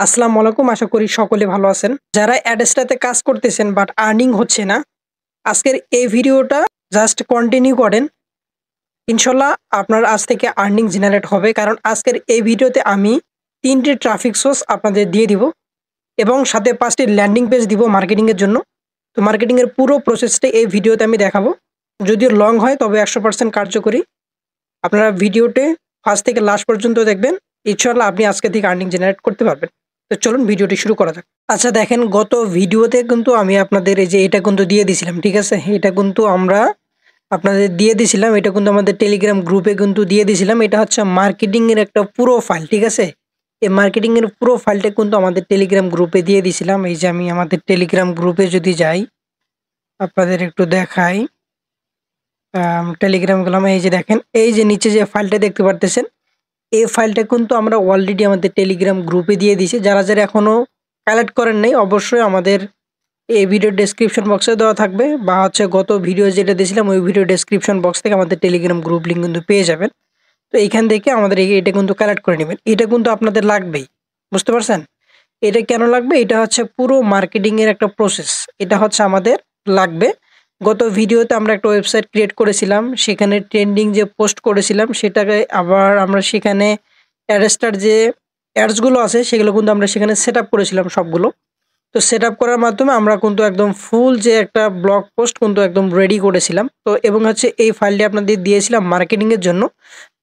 আসসালামু আলাইকুম। আশা করি সকলে ভালো আছেন। যারা অ্যাডস্টাতে কাজ করতেছেন বাট আর্নিং হচ্ছে না, আজকের এই ভিডিওটা জাস্ট কন্টিনিউ করেন। ইনশাল্লাহ আপনার আজ থেকে আর্নিং জেনারেট হবে। কারণ আজকের এই ভিডিওতে আমি ৩ টি ট্রাফিক সোর্স আপনাদের দিয়ে দিব এবং সাথে ৫ টি ল্যান্ডিং পেজ দিব মার্কেটিং এর জন্য। তো মার্কেটিং এর পুরো প্রসেসটা এই ভিডিওতে আমি দেখাবো। যদিও লং হয় তবে ১০০% কার্যকরী। আপনারা ভিডিওতে ফার্স্ট থেকে লাস্ট পর্যন্ত দেখবেন। ইনশাআল্লাহ আপনি আজকে থেকে আর্নিং জেনারেট করতে পারবেন। তো চলুন ভিডিওটি শুরু করা যাক। আচ্ছা দেখেন, গত ভিডিওতে কিন্তু আমি আপনাদের এই যে এটা কিন্তু দিয়ে দিছিলাম, ঠিক আছে? এটা কিন্তু আমরা আপনাদের দিয়ে দিছিলাম। এটা কিন্তু আমাদের টেলিগ্রাম গ্রুপে কিন্তু দিয়ে দিছিলাম। এটা হচ্ছে মার্কেটিং এর একটা পুরো ফাইল, ঠিক আছে? এই মার্কেটিং এর পুরো ফাইলটা কিন্তু আমাদের টেলিগ্রাম গ্রুপে দিয়ে দিছিলাম। এই যে আমি আমাদের টেলিগ্রাম গ্রুপে যদি যাই, আপনাদের একটু দেখাই। টেলিগ্রাম গেলাম, এই যে দেখেন, এই যে নিচে যে ফাইলটা দেখতে পারতেছেন, এই ফাইলটা কিন্তু আমরা অলরেডি আমাদের টেলিগ্রাম গ্রুপে দিয়ে দিয়েছি। যারা যারা এখনো কালেক্ট করেন নাই, অবশ্যই আমাদের এই ভিডিও ডেসক্রিপশন বক্সে দেওয়া থাকবে, বা হচ্ছে গত ভিডিও যেটা দিয়েছিলাম ওই ভিডিও ডেসক্রিপশন বক্স থেকে আমাদের টেলিগ্রাম গ্রুপ লিঙ্ক কিন্তু পেয়ে যাবেন। তো এইখান থেকে আমাদের এটা কিন্তু কালেক্ট করে নেবেন। এটা কিন্তু আপনাদের লাগবেই, বুঝতে পারছেন? এটা কেন লাগবে? এটা হচ্ছে পুরো মার্কেটিং এর একটা প্রসেস। এটা হচ্ছে আমাদের লাগবে। গত ভিডিওতে আমরা একটা ওয়েবসাইট ক্রিয়েট করেছিলাম, সেখানে ট্রেন্ডিং যে পোস্ট করেছিলাম সেটাকে আবার আমরা সেখানে অ্যাডস্টার যে অ্যাডসগুলো আছে সেগুলো কিন্তু আমরা সেখানে সেট আপ করেছিলাম সবগুলো। তো সেট আপ করার মাধ্যমে আমরা কিন্তু একদম ফুল যে একটা ব্লগ পোস্ট কিন্তু একদম রেডি করেছিলাম। তো এবং হচ্ছে এই ফাইলটি আপনাদের দিয়েছিলাম মার্কেটিং এর জন্য।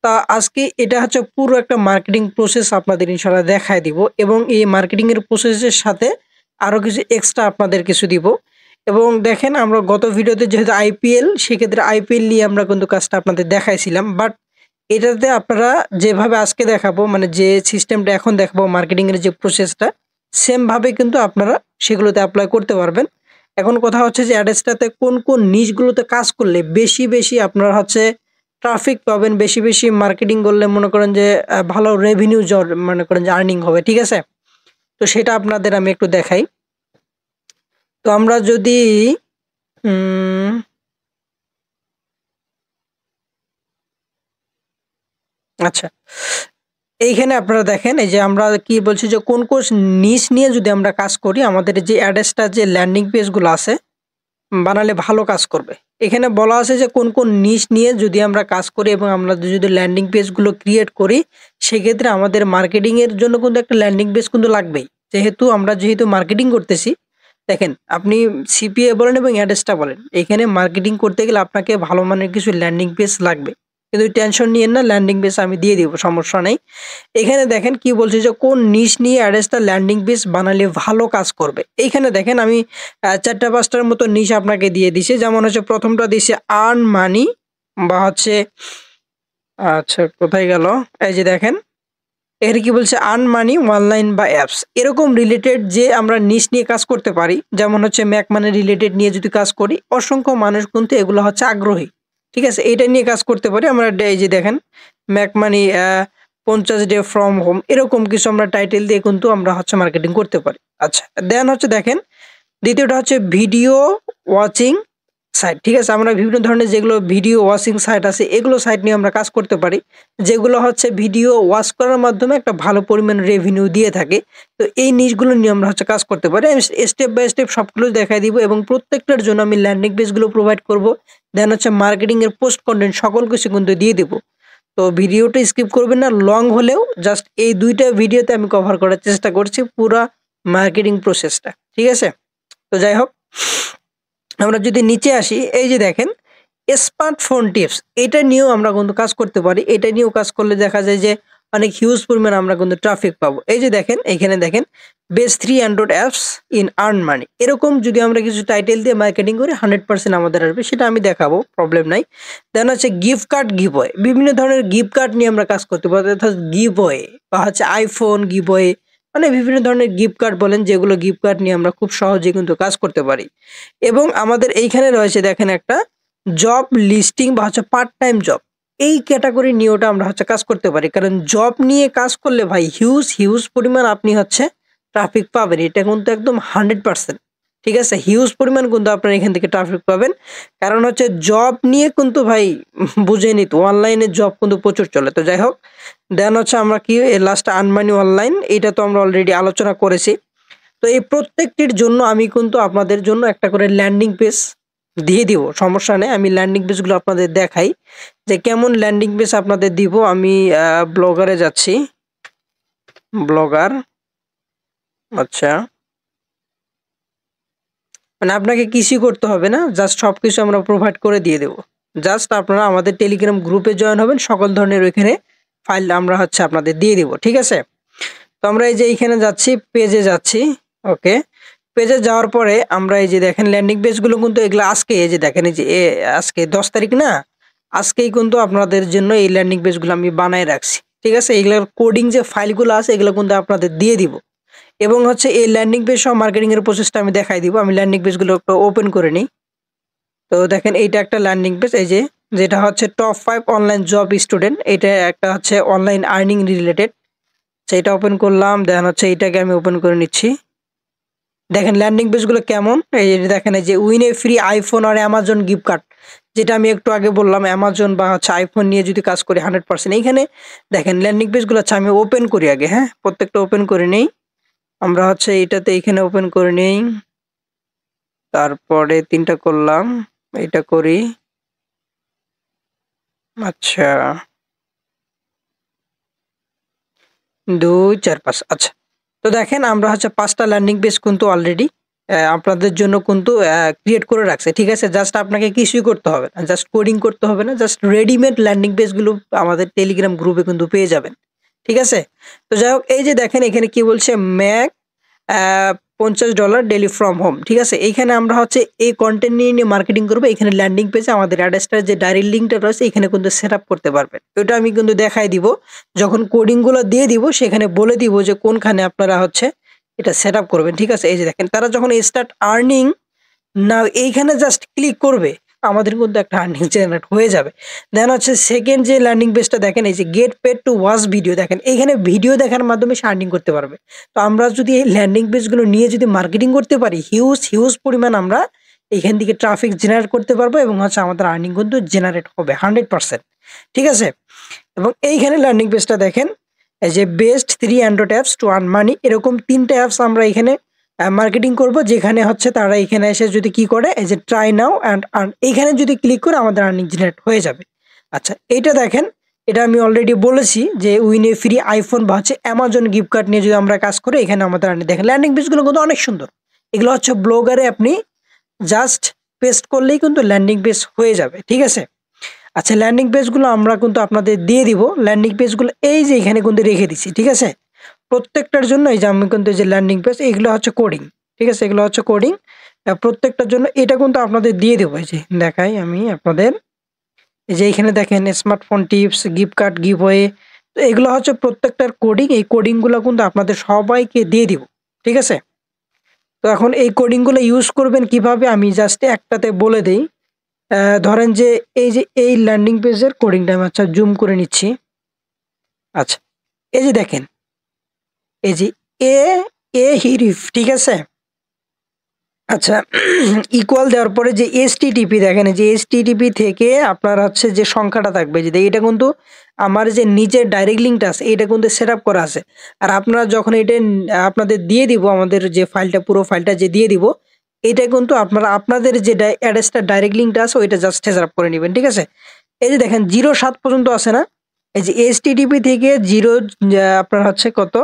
তা আজকে এটা হচ্ছে পুরো একটা মার্কেটিং প্রসেস আপনাদের ইনশাআল্লাহ দেখায় দিব, এবং এই মার্কেটিং এর প্রসেসের সাথে আরো কিছু এক্সট্রা আপনাদের কিছু দিব। এবং দেখেন, আমরা গত ভিডিওতে যেহেতু আইপিএল, সেক্ষেত্রে আইপিএল নিয়ে আমরা কিন্তু কাজটা আপনাদের দেখাইছিলাম। বাট এটাতে আপনারা যেভাবে আজকে দেখাবো, মানে যে সিস্টেমটা এখন দেখাবো মার্কেটিং এর যে প্রসেসটা, সেম ভাবে কিন্তু আপনারা সেগুলোতে অ্যাপ্লাই করতে পারবেন। এখন কথা হচ্ছে যে অ্যাডসটাতে কোন কোন নিশগুলোতে কাজ করলে বেশি বেশি আপনারা হচ্ছে ট্রাফিক পাবেন, বেশি বেশি মার্কেটিং করলে মনে করেন যে ভালো রেভিনিউ মনে করেন যে আর্নিং হবে, ঠিক আছে? তো সেটা আপনাদের আমি একটু দেখাই। তো আমরা যদি আচ্ছা, এইখানে আপনারা দেখেন, এই যে আমরা কি বলছি যে কোন কোন নিশ নিয়ে যদি আমরা কাজ করি, আমাদের যে অ্যাডসটা যে ল্যান্ডিং পেজগুলো আছে বানালে ভালো কাজ করবে। এখানে বলা আছে যে কোন কোন নিশ নিয়ে যদি আমরা কাজ করি এবং আমরা যদি ল্যান্ডিং পেজগুলো ক্রিয়েট করি, সেক্ষেত্রে আমাদের মার্কেটিং এর জন্য কিন্তু একটা ল্যান্ডিং পেজ কিন্তু লাগবেই। যেহেতু মার্কেটিং করতেছি, দেখেন আপনি সিপিএ বলেন এবং অ্যাডসটা বলেন, এখানে মার্কেটিং করতে গেলে আপনাকে ভালো মানের কিছু ল্যান্ডিং পেজ লাগবে। কিন্তু টেনশন নিয়েন না, ল্যান্ডিং পেজ আমি দিয়ে দিব, সমস্যা নেই। এখানে দেখেন কি বলছে যে কোন নিশ নিয়ে অ্যাডসটা ল্যান্ডিং পেজ বানালে ভালো কাজ করবে। এইখানে দেখেন আমি ৪টা-৫টার মতো নিশ আপনাকে দিয়ে দিছি। যেমন হচ্ছে প্রথমটা দিছে আর্ন মানি, বা হচ্ছে আচ্ছা কোথায় গেল, এই যে দেখেন এখানে কি বলছে, আর্ন মানি অনলাইন বা অ্যাপস, এরকম রিলেটেড যে আমরা নিশ নিয়ে কাজ করতে পারি। যেমন হচ্ছে ম্যাক মানি রিলেটেড নিয়ে যদি কাজ করি, অসংখ্য মানুষ কিন্তু এগুলো হচ্ছে আগ্রহী, ঠিক আছে? এটা নিয়ে কাজ করতে পারি আমরা। এই যে দেখেন Mac money 50 day from home, এরকম কিছু আমরা টাইটেল দিয়ে কিন্তু আমরা হচ্ছে মার্কেটিং করতে পারি। আচ্ছা, দেন হচ্ছে দেখেন দ্বিতীয়টা হচ্ছে ভিডিও ওয়াচিং সাইট, ঠিক আছে? আমরা বিভিন্ন ধরনের যেগুলো ভিডিও ওয়াচিং সাইট আছে, এগুলো সাইট নিয়ে আমরা কাজ করতে পারি, যেগুলো হচ্ছে ভিডিও ওয়াচ করার মাধ্যমে একটা ভালো পরিমাণ রেভিনিউ দিয়ে থাকে। তো এই নিশগুলো নিয়ে আমরা হচ্ছে কাজ করতে পারি। আমি স্টেপ বাই স্টেপ সবগুলো দেখাই দিব, এবং প্রত্যেকটার জন্য আমি ল্যান্ডিং পেজগুলো প্রোভাইড করব। দেন হচ্ছে মার্কেটিং এর পোস্ট কন্টেন্ট সকল কিছু কিন্তু দিয়ে দিব। তো ভিডিওটা স্কিপ করবেন না, লং হলেও জাস্ট এই 2টা ভিডিওতে আমি কভার করার চেষ্টা করছি পুরা মার্কেটিং প্রসেসটা, ঠিক আছে? তো যাই হোক, আমরা যদি নিচে আসি, এই যে দেখেন স্মার্টফোন টিপস, এটা নিয়েও আমরা কিন্তু কাজ করতে পারি। এটা নিয়েও কাজ করলে দেখা যায় যে অনেক হিউজ পরিমাণ আমরা কিন্তু ট্রাফিক পাবো। এই যে দেখেন এখানে দেখেন best 3 Android apps in earn money, এরকম যদি আমরা কিছু টাইটেল দিয়ে মার্কেটিং করি 100% আমাদের আসবে, সেটা আমি দেখাবো, প্রবলেম নাই। দেন হচ্ছে গিফট কার্ড গিভওয়ে, বিভিন্ন ধরনের গিফট কার্ড নিয়ে আমরা কাজ করতে পারি, অর্থাৎ গিভওয়ে বা হচ্ছে আইফোন গিভওয়ে, মানে বিভিন্ন ধরনের গিফট কার্ড বলেন, যেগুলো গিফট কার্ড নিয়ে আমরা খুব সহজে কিন্তু কাজ করতে পারি। এবং আমাদের এইখানে রয়েছে দেখেন একটা জব লিস্টিং বা হচ্ছে পার্ট টাইম জব, এই ক্যাটাগরি নিয়ে ওটা আমরা হচ্ছে কাজ করতে পারি। কারণ জব নিয়ে কাজ করলে ভাই হিউজ হিউজ পরিমাণ আপনি হচ্ছে ট্রাফিক পাবেন, এটা কিন্তু একদম 100%, ঠিক আছে? হিউজ পরিমাণ কিন্তু আপনার এখান থেকে ট্রাফিক পাবেন। কারণ হচ্ছে জব নিয়ে কিন্তু ভাই বুঝেনি তো, অনলাইনে জব কিন্তু প্রচুর চলে। তো যাই হোক, দেন হচ্ছে আমরা কি লাস্ট আর্ন মানি অনলাইন, এটা তো আমরা অলরেডি আলোচনা করেছি। তো এই প্রত্যেকটির জন্য আমি কিন্তু আপনাদের জন্য একটা করে ল্যান্ডিং পেজ দিয়ে দিব, সমস্যা নেই। আমি ল্যান্ডিং পেজগুলো আপনাদের দেখাই যে কেমন ল্যান্ডিং পেজ আপনাদের দিব। আমি ব্লগারে যাচ্ছি, ব্লগার। আচ্ছা, মানে আপনাকে কিছুই করতে হবে না, জাস্ট সবকিছু আমরা প্রোভাইড করে দিয়ে দেবো। জাস্ট আপনারা আমাদের টেলিগ্রাম গ্রুপে জয়েন হবেন, সকল ধরনের ওইখানে ফাইল আমরা হচ্ছে আপনাদের দিয়ে দিব, ঠিক আছে। তো আমরা এই যে এইখানে যাচ্ছি, পেজে যাচ্ছি। ওকে, পেজে যাওয়ার পরে আমরা এই যে দেখেন ল্যান্ডিং পেজগুলো কিন্তু এগুলো আজকে, এই যে দেখেন এই যে আজকে 10 তারিখ না, আজকেই কিন্তু আপনাদের জন্য এই ল্যান্ডিং পেজগুলো আমি বানায় রাখছি, ঠিক আছে। এগুলোর কোডিং যে ফাইলগুলো আছে এগুলো কিন্তু আপনাদের দিয়ে দিব, এবং হচ্ছে এই ল্যান্ডিং পেজ সহ মার্কেটিং এর প্রসেসটা আমি দেখাই দিব। আমি ল্যান্ডিং পেজগুলো একটু ওপেন করে নিই। তো দেখেন এইটা একটা ল্যান্ডিং পেজ, এই যে যেটা হচ্ছে টপ 5 অনলাইন জব স্টুডেন্ট, এটা একটা হচ্ছে অনলাইন আর্নিং রিলেটেড। সেইটা ওপেন করলাম, দেন হচ্ছে এইটাকে আমি ওপেন করে নিচ্ছি। দেখেন ল্যান্ডিং পেজগুলো কেমন, এই যে দেখেন এই যে উইন এ ফ্রি আইফোন আর অ্যামাজন গিফট কার্ড, যেটা আমি একটু আগে বললাম অ্যামাজন বা হচ্ছে আইফোন নিয়ে যদি কাজ করি 100%। এইখানে দেখেন ল্যান্ডিং পেজগুলো হচ্ছে, আমি ওপেন করি আগে, হ্যাঁ প্রত্যেকটা ওপেন করে নেই। আমরা হচ্ছে এইটাতে এইখানে ওপেন করে নেই, তারপরে 3টা করলাম, এটা করি। আচ্ছা, 2 4 5। আচ্ছা, তো দেখেন আমরা হচ্ছে 5টা ল্যান্ডিং পেজ কিন্তু অলরেডি আপনাদের জন্য কিন্তু ক্রিয়েট করে রাখছে, ঠিক আছে। জাস্ট আপনাকে কিছুই করতে হবে না, জাস্ট কোডিং করতে হবে না, জাস্ট রেডিমেড ল্যান্ডিং পেজগুলো আমাদের টেলিগ্রাম গ্রুপে কিন্তু পেয়ে যাবেন, ঠিক আছে। তো যাই হোক, এই যে দেখেন এখানে কি বলছে, ম্যাক $50 ডেলি ফ্রম হোম, ঠিক আছে। এইখানে আমরা হচ্ছে এই কন্টেন্ট নিয়ে নিয়ে মার্কেটিং করবো। এখানে ল্যান্ডিং পেজে আমাদের অ্যাড্রেসটার যে ডাইরেক্ট লিঙ্কটা রয়েছে এখানে কিন্তু সেট আপ করতে পারবেন। ওটা আমি কিন্তু দেখাই দিব যখন কোডিংগুলো দিয়ে দিব, সেখানে বলে দিব যে কোনখানে আপনারা হচ্ছে এটা সেট আপ করবেন, ঠিক আছে। এই যে দেখেন তারা যখন স্টার্ট আর্নিং নাও এইখানে জাস্ট ক্লিক করবে, আমাদের কিন্তু একটা আর্নিং জেনারেট হয়ে যাবে। দেন হচ্ছে সেকেন্ড যে ল্যান্ডিং পেজটা দেখেন, এই যে get paid to watch video, দেখেন এইখানে ভিডিও দেখার মাধ্যমে সে আর্নিং করতে পারবে। তো আমরা যদি এই ল্যান্ডিং পেজগুলো নিয়ে যদি মার্কেটিং করতে পারি, হিউজ হিউজ পরিমাণ আমরা এখান থেকে ট্রাফিক জেনারেট করতে পারবো, এবং হচ্ছে আমাদের আর্নিং কিন্তু জেনারেট হবে 100%, ঠিক আছে। এবং এইখানে ল্যান্ডিং পেজটা দেখেন, এই যে best 3 Android apps to earn money, এরকম 3টে অ্যাপস আমরা এখানে মার্কেটিং করব, যেখানে হচ্ছে তারা এখানে এসে যদি কি করে, এই যে ট্রাই নাও অ্যান্ড আর্ন, এইখানে যদি ক্লিক করে আমাদের আর্নিং জেনারেট হয়ে যাবে। আচ্ছা, এইটা দেখেন, এটা আমি অলরেডি বলেছি যে উইনে ফ্রি আইফোন বা হচ্ছে অ্যামাজন গিফট কার্ড নিয়ে যদি আমরা কাজ করি, এখানে আমাদের আর্নিং দেখেন ল্যান্ডিং পেজগুলো কিন্তু অনেক সুন্দর। এগুলো হচ্ছে ব্লগারে আপনি জাস্ট পেস্ট করলেই কিন্তু ল্যান্ডিং পেজ হয়ে যাবে, ঠিক আছে। আচ্ছা, ল্যান্ডিং পেজগুলো আমরা কিন্তু আপনাদের দিয়ে দিব। ল্যান্ডিং পেজগুলো এই যে এখানে কিন্তু রেখে দিচ্ছি, ঠিক আছে। প্রত্যেকটার জন্য এই যে আমি কিন্তু যে ল্যান্ডিং পেজ, এগুলো হচ্ছে কোডিং, ঠিক আছে, এগুলো হচ্ছে কোডিং। প্রত্যেকটার জন্য এটা কিন্তু আপনাদের দিয়ে দেবো। এই যে দেখাই আমি আপনাদের, এই যে এখানে দেখেন smartphone tips, gift card, giveaway, তো এগুলো হচ্ছে প্রত্যেকটার কোডিং। এই কোডিংগুলো কিন্তু আপনাদের সবাইকে দিয়ে দিব, ঠিক আছে। তো এখন এই কোডিংগুলো ইউজ করবেন কিভাবে, আমি জাস্ট একটাতে বলে দেই। ধরেন যে এই ল্যান্ডিং পেজের কোডিংটা আমি আচ্ছা জুম করে নিচ্ছি। আচ্ছা, এই যে দেখেন, এই যে এ এ হিরিফ, ঠিক আছে। আচ্ছা, ইকুয়াল দেওয়ার পরে যে এসটিটিপি দেখেন, যে এসটিটিপি থেকে আপনার হচ্ছে যে সংখ্যাটা থাকবে, যে এটা কিন্তু আমার যে নিচের ডাইরেক্ট লিঙ্কটা আছে এটা কিন্তু সেট আপ করা আছে। আর আপনারা যখন এটা আপনাদের দিয়ে দিব, আমাদের যে ফাইলটা পুরো ফাইলটা যে দিয়ে দিব, এটা কিন্তু আপনারা আপনাদের যে অ্যাড্রেসটা ডাইরেক্ট লিঙ্কটা আছে ওইটা জাস্ট সেট আপ করে নেবেন, ঠিক আছে। এই যে দেখেন 07 পর্যন্ত আছে না, এই যে এসটিটিপি থেকে জিরো আপনার হচ্ছে কত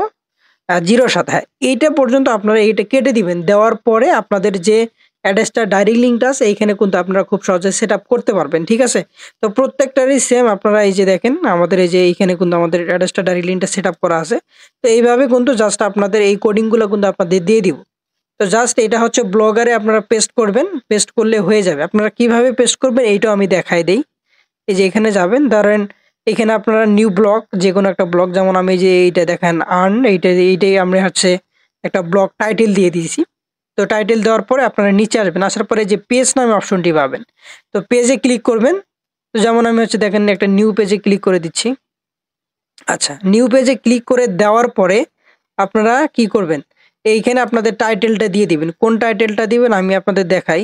07, হ্যাঁ এইটা পর্যন্ত আপনারা এইটা কেটে দিবেন। দেওয়ার পরে আপনাদের যে অ্যাড্রেসটা ডাইরেক্ট লিঙ্কটা আছে এইখানে কিন্তু আপনারা খুব সহজে সেট আপ করতে পারবেন, ঠিক আছে। তো প্রত্যেকটারই সেম আপনারা এই যে দেখেন আমাদের এই যে এইখানে কিন্তু আমাদের অ্যাড্রেসটা ডাইরেক্ট লিঙ্কটা সেট আপ করা আছে। তো এইভাবে কিন্তু জাস্ট আপনাদের এই কোডিংগুলো কিন্তু আপনাদের দিয়ে দিব। তো জাস্ট এটা হচ্ছে ব্লগারে আপনারা পেস্ট করবেন, পেস্ট করলে হয়ে যাবে। আপনারা কিভাবে পেস্ট করবেন এইটাও আমি দেখাই দেই। এই যে এখানে যাবেন, ধরেন এখানে আপনারা নিউ ব্লগ, যে কোনো একটা ব্লগ, যেমন আমি যে এইটা দেখেন আর্ন, এইটাই আমরা হচ্ছে একটা ব্লগ টাইটেল দিয়ে দিয়েছি। তো টাইটেল দেওয়ার পরে আপনারা নিচে আসবেন, আসার পরে যে পেজ নামে অপশনটি পাবেন, তো পেজে ক্লিক করবেন। তো যেমন আমি হচ্ছে দেখেন একটা নিউ পেজে ক্লিক করে দিচ্ছি। আচ্ছা, নিউ পেজে ক্লিক করে দেওয়ার পরে আপনারা কি করবেন, এইখানে আপনাদের টাইটেলটা দিয়ে দিবেন। কোন টাইটেলটা দিবেন আমি আপনাদের দেখাই।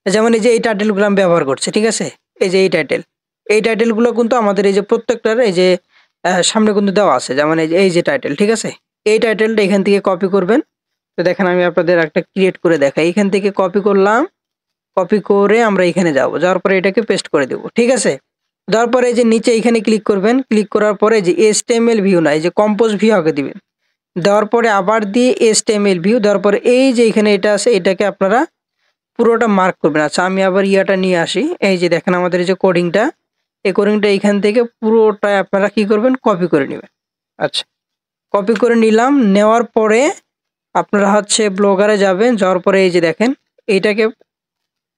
যেমন এই যে এই টাইটেলগুলো আমি ব্যবহার করছি, ঠিক আছে। এই যে এই টাইটেলগুলো কিন্তু আমাদের এই যে প্রত্যেকটার এই যে সামনে কিন্তু দেওয়া আছে, যেমন এই যে টাইটেল, ঠিক আছে? এই টাইটেলটা এখান থেকে কপি করবেন। তো দেখেন আমি আপনাদের একটা ক্রিয়েট করে দেখাই। এখান থেকে কপি করলাম, কপি করে আমরা এখানে যাব, যাওয়ার পরে এটাকে পেস্ট করে দেব, ঠিক আছে? দেওয়ার পরে এই যে নিচে এখানে ক্লিক করবেন, ক্লিক করার পরে যে HTML ভিউ না, এই যে কম্পোজ ভিউ আগে দিবেন। দেওয়ার পরে আবার দিয়ে HTML ভিউ দেওয়ার পরে এই যে এখানে এটা আছে, এটাকে আপনারা পুরোটা মার্ক করবেন। আচ্ছা আমি আবার ইয়াটা নিয়ে আসি। এই যে দেখেন আমাদের এই যে কোডিংটা, এই কোডিংটা এখান থেকে পুরোটা আপনারা কি করবেন, কপি করে নেবেন। আচ্ছা কপি করে নিলাম, নেওয়ার পরে আপনারা হচ্ছে ব্লগারে যাবেন, যাওয়ার পরে এই যে দেখেন এইটাকে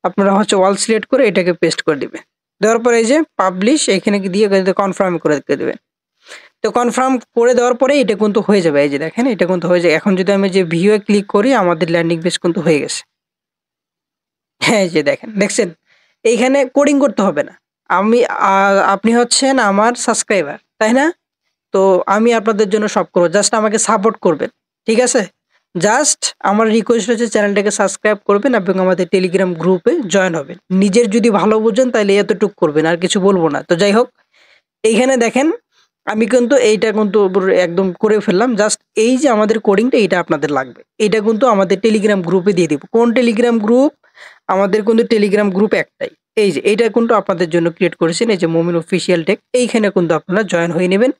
আপনারা হচ্ছে ওয়াল সিলেক্ট করে এটাকে পেস্ট করে দিবেন। দেওয়ার পরে এই যে পাবলিশ এখানে দিয়ে কনফার্ম করে দেবেন। তো কনফার্ম করে দেওয়ার পরে এটা কিন্তু হয়ে যাবে। এই যে দেখেন এটা কিন্তু হয়ে যায়। এখন যদি আমি যে ভিউ এ ক্লিক করি, আমাদের ল্যান্ডিং পেজ কিন্তু হয়ে গেছে। হ্যাঁ এই যে দেখছেন এইখানে কোডিং করতে হবে না। আপনি হচ্ছেন আমার সাবস্ক্রাইবার, তাই না? তো আমি আপনাদের জন্য সব করবো, জাস্ট আমাকে সাপোর্ট করবেন, ঠিক আছে? জাস্ট আমার রিকোয়েস্ট হচ্ছে চ্যানেলটাকে সাবস্ক্রাইব করবেন এবং আমাদের টেলিগ্রাম গ্রুপে জয়েন হবেন। নিজের যদি ভালো বুঝেন তাহলে এতটুকু করবেন, আর কিছু বলবো না। তো যাই হোক, এইখানে দেখেন আমি কিন্তু এইটা কিন্তু পুরো একদম করে ফেললাম। জাস্ট এই যে আমাদের কোডিংটা এটা আপনাদের লাগবে, এটা কিন্তু আমাদের টেলিগ্রাম গ্রুপে দিয়ে দিব। কোন টেলিগ্রাম গ্রুপ? আমাদের কিন্তু টেলিগ্রাম গ্রুপ একটাই। এই যে এইটা কিন্তু আপনাদের জন্য ক্রিয়েট করেছেন, এই যে মুমিন অফিসিয়াল টেক। এইখানে কিন্তু আপনারা জয়েন হয়ে নেবেন।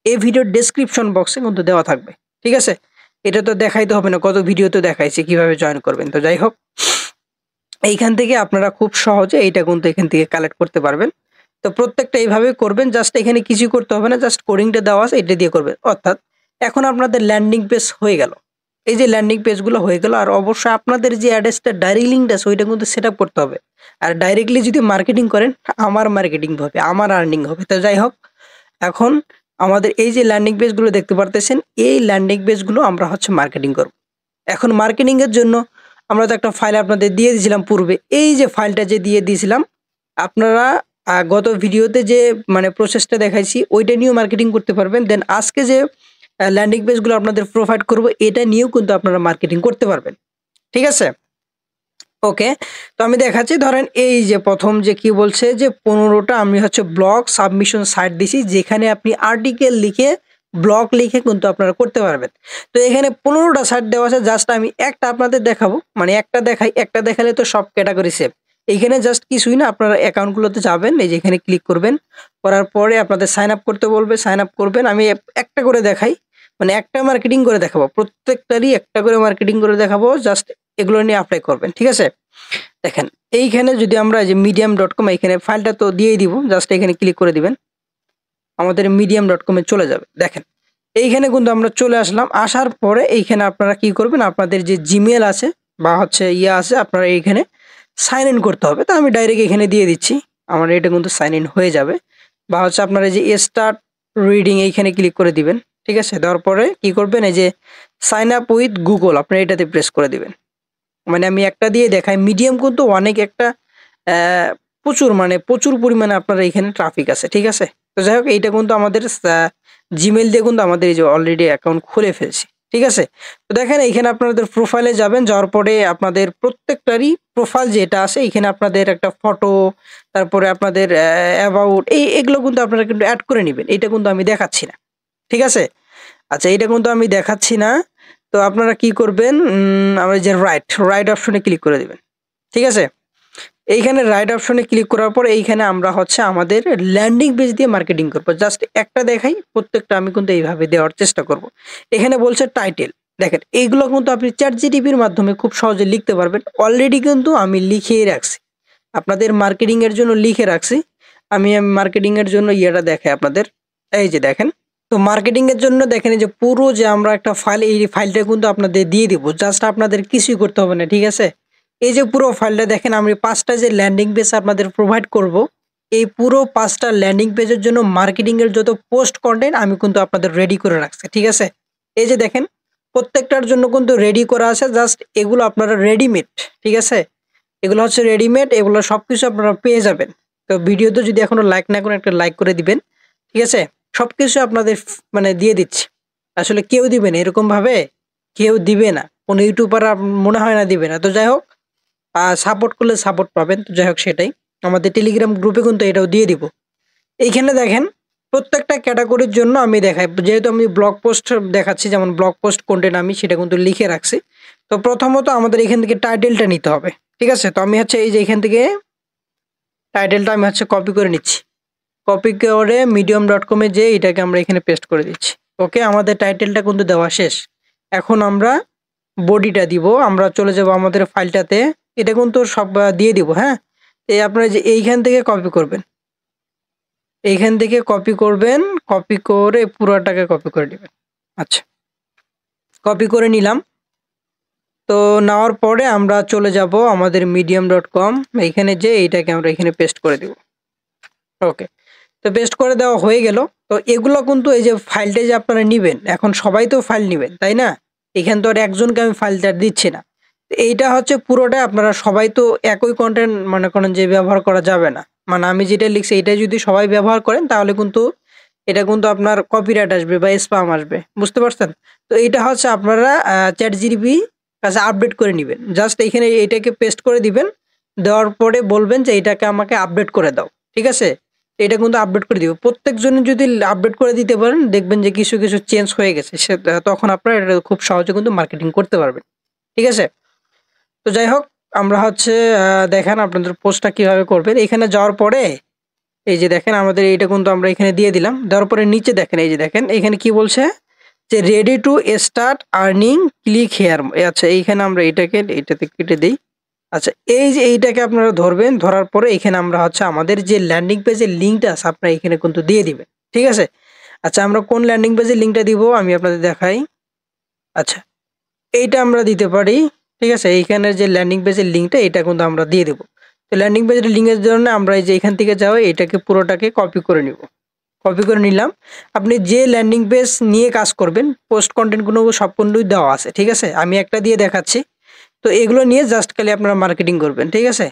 এই ভিডিওর ডেসক্রিপশন বক্সে কিন্তু দেওয়া থাকবে, ঠিক আছে? এটা তো দেখাইতে হবে না, কত ভিডিওতে দেখাইছে কিভাবে জয়েন করবেন। তো যাই হোক, এইখান থেকে আপনারা খুব সহজে এইটা কিন্তু এখান থেকে কালেক্ট করতে পারবেন। তো প্রত্যেকটা এইভাবে করবেন, জাস্ট এখানে কিছু করতে হবে না, জাস্ট কোডিংটা দেওয়া আছে এটা দিয়ে করবেন। অর্থাৎ এখন আপনাদের ল্যান্ডিং পেজ হয়ে গেল। এই যে ল্যান্ডিং পেজগুলো হয়ে গেল, আর অবশ্যই আপনাদের যে অ্যাড্রেসটা ডাইরেক্ট লিঙ্কটা আছে ওইটা কিন্তু সেট আপ করতে হবে। আর ডাইরেক্টলি যদি মার্কেটিং করেন, আমার মার্কেটিং হবে, আমার আর্নিং হবে। তো যাই হোক, এখন আমাদের এই যে ল্যান্ডিং পেজগুলো দেখতে পারতেছেন, এই ল্যান্ডিং পেজগুলো আমরা হচ্ছে মার্কেটিং করব। এখন মার্কেটিং এর জন্য আমরা তো একটা ফাইল আপনাদের দিয়ে দিয়েছিলাম পূর্বে। এই যে ফাইলটা যে দিয়ে দিয়েছিলাম, আপনারা গত ভিডিওতে যে মানে প্রসেসটা দেখাইছি ওইটা নিয়েও মার্কেটিং করতে পারবেন। দেন আজকে যে ল্যান্ডিং পেজগুলো আপনাদের প্রোভাইড করব এটা নিয়েও কিন্তু আপনারা মার্কেটিং করতে পারবেন, ঠিক আছে? ওকে, তো আমি দেখাচ্ছি। ধরেন এই যে প্রথম যে কি বলছে যে 15টা আমি হচ্ছে ব্লগ সাবমিশন সাইট দিছি, যেখানে আপনি আর্টিকেল লিখে ব্লগ লিখে কিন্তু আপনারা করতে পারবেন। তো এখানে 15টা সাইট দেওয়া আছে, জাস্ট আমি একটা আপনাদের দেখাবো, মানে একটা দেখাই, একটা দেখালে তো সব ক্যাটাগরি সেভ। এইখানে জাস্ট কিছুই না, আপনারা অ্যাকাউন্টগুলোতে যাবেন, এই যে এখানে ক্লিক করবেন, করার পরে আপনাদের সাইন আপ করতে বলবে, সাইন আপ করবেন। আমি একটা করে দেখাই, মানে একটা মার্কেটিং করে দেখাবো, প্রত্যেকটারই একটা করে মার্কেটিং করে দেখাবো। জাস্ট এগুলো নিয়ে অ্যাপ্লাই করবেন, ঠিক আছে? দেখেন এইখানে যদি আমরা যে medium.com এখানে ফাইলটা তো দিয়েই দিব, জাস্ট এখানে ক্লিক করে দিবেন, আমাদের medium.com এ চলে যাবে। দেখেন এইখানে কিন্তু আমরা চলে আসলাম। আসার পরে এইখানে আপনারা কি করবেন, আপনাদের যে জিমেল আছে বা হচ্ছে ইয়ে আছে, আপনারা এইখানে সাইন ইন করতে হবে। তো আমি ডাইরেক্ট এখানে দিয়ে দিচ্ছি, আমার এটা কিন্তু সাইন ইন হয়ে যাবে। বা হচ্ছে আপনারা যে স্টার্ট রিডিং এইখানে ক্লিক করে দিবেন, ঠিক আছে? দেওয়ার পরে কি করবেন, এই যে সাইন আপ উইথ গুগল আপনারা এটাতে প্রেস করে দিবেন। মানে আমি একটা দিয়ে দেখাই, মিডিয়াম কিন্তু অনেক একটা প্রচুর মানে প্রচুর পরিমাণে আপনার এখানে ট্রাফিক আছে, ঠিক আছে? তো যাই হোক, এইটা কিন্তু আমাদের জিমেল দিয়ে কিন্তু আমাদের এই যে অলরেডি অ্যাকাউন্ট খুলে ফেলছি, ঠিক আছে? তো দেখেন এইখানে আপনাদের প্রোফাইলে যাবেন, যাওয়ার পরে আপনাদের প্রত্যেকটারই প্রোফাইল যেটা আছে এখানে আপনাদের একটা ফটো, তারপরে আপনাদের অ্যাবাউট এগুলো কিন্তু আপনারা কিন্তু অ্যাড করে নেবেন। এটা কিন্তু আমি দেখাচ্ছি না, ঠিক আছে? আচ্ছা এটা কিন্তু আমি দেখাচ্ছি না। তো আপনারা কি করবেন, আমরা যে রাইট অপশনে ক্লিক করে দিবেন, ঠিক আছে? এইখানে রাইট অপশনে ক্লিক করার পর এইখানে আমরা হচ্ছে আমাদের ল্যান্ডিং পেজ দিয়ে মার্কেটিং করব। জাস্ট একটা দেখাই, প্রত্যেকটা আমি কিন্তু এইভাবে দেওয়ার চেষ্টা করব। এখানে বলছে টাইটেল, দেখেন এইগুলো কিন্তু আপনি চ্যাট জিটিপির মাধ্যমে খুব সহজে লিখতে পারবেন। অলরেডি কিন্তু আমি লিখিয়ে রাখছি, আপনাদের মার্কেটিং এর জন্য লিখে রাখছি। আমি মার্কেটিং এর জন্য ইয়েটা দেখাই আপনাদের, এই যে দেখেন। তো মার্কেটিং এর জন্য দেখেন এই যে পুরো যে আমরা একটা ফাইল, এই ফাইলটা কিন্তু আপনাদের দিয়ে দিব, জাস্ট আপনাদের কিছুই করতে হবে না, ঠিক আছে? এই যে পুরো ফাইলটা দেখেন, আমি 5টা যে ল্যান্ডিং পেজ আপনাদের প্রোভাইড করব, এই পুরো 5টা ল্যান্ডিং পেজের জন্য মার্কেটিং এর যত পোস্ট কন্টেন্ট আমি কিন্তু আপনাদের রেডি করে রাখছি, ঠিক আছে? এই যে দেখেন প্রত্যেকটার জন্য কিন্তু রেডি করা আছে, জাস্ট এগুলো আপনারা রেডিমেড, ঠিক আছে? এগুলো হচ্ছে রেডিমেড, এগুলো সবকিছু আপনারা পেয়ে যাবেন। তো ভিডিওতে যদি এখনো লাইক না করেন, একটা লাইক করে দিবেন, ঠিক আছে? সবকিছু আপনাদের মানে দিয়ে দিচ্ছি। আসলে কেউ দিবে না এরকম ভাবে, কেউ দিবে না, কোনো ইউটিউবার মনে হয় না দিবে না। তো যাই হোক, সাপোর্ট করলে সাপোর্ট পাবেন। তো যাই হোক, সেটাই আমাদের টেলিগ্রাম গ্রুপে কিন্তু এটাও দিয়ে দিব। এইখানে দেখেন প্রত্যেকটা ক্যাটাগরির জন্য আমি দেখাই, যেহেতু আমি ব্লগ পোস্ট দেখাচ্ছি, যেমন ব্লগ পোস্ট কন্টেন্ট আমি সেটা কিন্তু লিখে রাখছি। তো প্রথমত আমাদের এখান থেকে টাইটেলটা নিতে হবে, ঠিক আছে? তো আমি হচ্ছে এই যে এখান থেকে টাইটেলটা আমি হচ্ছে কপি করে নিচ্ছি, কপি করে medium.com-এ যেয়ে এটাকে আমরা এখানে পেস্ট করে দিচ্ছি। ওকে, আমাদের টাইটেলটা কিন্তু দেওয়া শেষ। এখন আমরা বডিটা দিব, আমরা চলে যাব আমাদের ফাইলটাতে, এটা কিন্তু সব দিয়ে দিব। হ্যাঁ, এই আপনারা যে এইখান থেকে কপি করবেন, এইখান থেকে কপি করবেন, কপি করে পুরোটাকে কপি করে নেবেন। আচ্ছা, কপি করে নিলাম। তো নেওয়ার পরে আমরা চলে যাব আমাদের medium.com, এইখানে যে এইটাকে আমরা এখানে পেস্ট করে দিব। ওকে, তো পেস্ট করে দেওয়া হয়ে গেল। তো এগুলো কিন্তু এই যে ফাইলটা যে আপনারা নেবেন, এখন সবাই তো ফাইল নেবেন তাই না? এখানে তো আর একজনকে আমি ফাইলটা দিচ্ছি না। তো এইটা হচ্ছে পুরোটা আপনারা সবাই তো একই কন্টেন্ট মনে করেন যে ব্যবহার করা যাবে না। মানে আমি যেটা লিখছি এটাই যদি সবাই ব্যবহার করেন তাহলে কিন্তু এটা কিন্তু আপনার কপিরাইট আসবে বা স্প্যাম আসবে, বুঝতে পারছেন? তো এইটা হচ্ছে আপনারা ChatGPT কাছে আপডেট করে নেবেন। জাস্ট এখানে এইটাকে পেস্ট করে দিবেন, দেওয়ার পরে বলবেন যে এটাকে আমাকে আপডেট করে দাও, ঠিক আছে? এটা কিন্তু আপডেট করে দিব। প্রত্যেকজনের যদি আপডেট করে দিতে পারেন, দেখবেন যে কিছু কিছু চেঞ্জ হয়ে গেছে, তখন আপনারা এটা খুব সহজে কিন্তু মার্কেটিং করতে পারবেন, ঠিক আছে? তো যাই হোক, আমরা হচ্ছে দেখেন আপনাদের পোস্টটা কিভাবে করবেন। এখানে যাওয়ার পরে এই যে দেখেন আমাদের এইটা কিন্তু আমরা এখানে দিয়ে দিলাম। দেওয়ার পরে নিচে দেখেন, এই যে দেখেন এখানে কি বলছে যে ready to start earning, click here. আচ্ছা, এইখানে আমরা এইটাতে কেটে দিই। আচ্ছা, এই যে এইটাকে আপনারা ধরবেন, ধরার পরে এখানে আমরা হচ্ছে আমাদের যে ল্যান্ডিং পেজের লিঙ্কটা আছে আপনারা এখানে কিন্তু দিয়ে দিবেন, ঠিক আছে? আচ্ছা, আমরা কোন ল্যান্ডিং পেজের লিঙ্কটা দিব আমি আপনাদের দেখাই। আচ্ছা, এইটা আমরা দিতে পারি, ঠিক আছে? এইখানের যে ল্যান্ডিং পেজের লিঙ্কটা এটা কিন্তু আমরা দিয়ে দেবো। তো ল্যান্ডিং পেজের লিঙ্কের জন্য আমরা এই যে এখান থেকে যাওয়া এটাকে পুরোটাকে কপি করে নিব, কপি করে নিলাম। আপনি যে ল্যান্ডিং পেজ নিয়ে কাজ করবেন, পোস্ট কন্টেন্টগুলো সম্পূর্ণই দেওয়া আছে, ঠিক আছে? আমি একটা দিয়ে দেখাচ্ছি। তো এগুলো নিয়ে জাস্ট খালি আপনারা মার্কেটিং করবেন, ঠিক আছে?